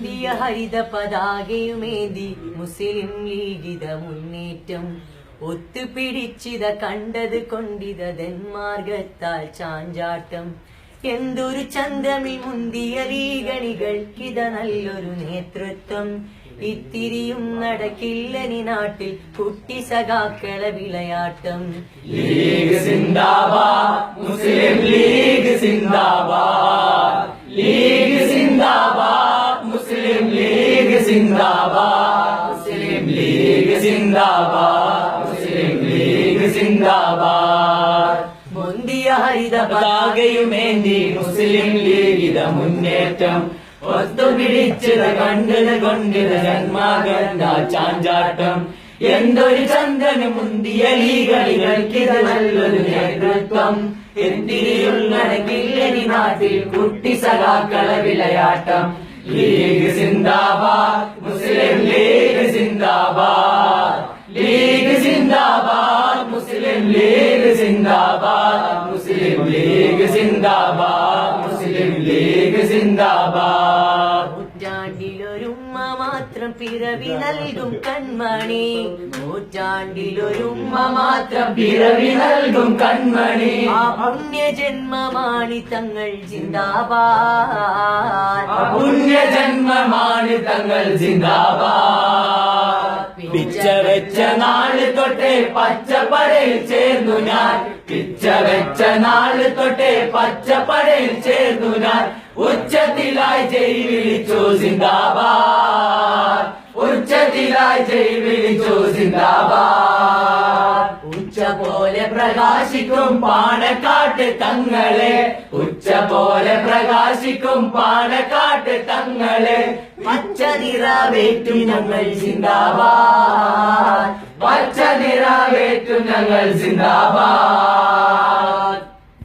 മുന്തിയ ഹരിത പതാകയുമേന്തി മുസ്ലിം ലീഗിത മുന്നേറ്റം ഒത്തുപിടിച്ചിത കണ്ടത് കൊണ്ടിത ധന്മാർഗത്താൽ ചാഞ്ചാട്ടം എന്തൊരു ചന്തമിൽ മുന്തിയ ലീഗണികൾക്കിത നല്ലൊരു നേതൃത്വം ഇത്തിരിയും നടക്കില്ലനി നാട്ടിൽ കുട്ടി സഖാക്കള വിളയാട്ടം ലീഗ് സിന്ദാബാദ് മുസ്ലിം ലീഗ് സിന്ദാബാദ് ലീഗ് സിന്ദാബാദ് മുസ്ലിം ലീഗ് സിന്ദാബാദ് മുസ്ലിം ലീഗ് സിന്ദാബാദ് മുസ്ലിം ലീഗ് സിന്ദാബാദ് മുന്തിയ ഹരിത പതാകയുമേന്തി മുസ്ലിം ലീഗിത മുന്നേറ്റം ഒത്തുപിടിച്ചത് കണ്ടത് കൊണ്ടത് ജന്മാകണ്ട ചാഞ്ചാട്ടം എന്തൊരു ചന്ദ്രന് മുന്തിയ ലീഗളികൾക്കിത് നല്ലൊരു നേതൃത്വം എന്തിരിയുള്ളടക്കില്ലനി നാട്ടിൽ കുട്ടി സഖാക്കള വിളയാട്ടം ലീഗ് സിന്ദാബാദ് മുസ്ലിം ലീഗ് സിന്ദാബാദ് ലീഗ് സിന്ദാബാദ് മുസ്ലിം ലീഗ് സിന്ദാബാദ് മുസ്ലിം ലീഗ് സിന്ദാബാദ് മുസ്ലിം ലീഗ് സിന്ദാബാദ് നൂറ്റാണ്ടിലൊരുമ്മ മാത്രം പിറവി നൽകും കൺമണി നൂറ്റാണ്ടിലൊരുമ്മ മാത്രം പിറവി നൽകും കൺമണി ആ പുണ്യജന്മമാണി തങ്ങൾ ജിന്ദാബാദ് പുണ്യജന്മമാണ് തങ്ങൾ ജിന്ദാബാദ് പിച്ച വെച്ച നാള് തൊട്ടേ പച്ചപ്പടയിൽ ചേർന്നു ഞാൻ പിച്ച വെച്ച നാള് തൊട്ടേ പച്ചപ്പടയിൽ ചേർന്നു ഞാൻ ഉച്ചത്തിലായി ജയ് വിളിച്ചു സിന്ദാബാദ് ഉച്ചത്തിലായി ജയ് വിളിച്ചു സിന്ദാബാദ് ഉച്ച പോലെ പ്രകാശിക്കും പാണക്കാട്ട് തങ്ങളെ ഉച്ച പോലെ പ്രകാശിക്കും പാണക്കാട്ട് തങ്ങളെ പച്ച നിറവേറ്റും ഞങ്ങൾ സിന്ദാബാദ് പച്ച നിറവേറ്റും ഞങ്ങൾ സിന്ദാബാദ്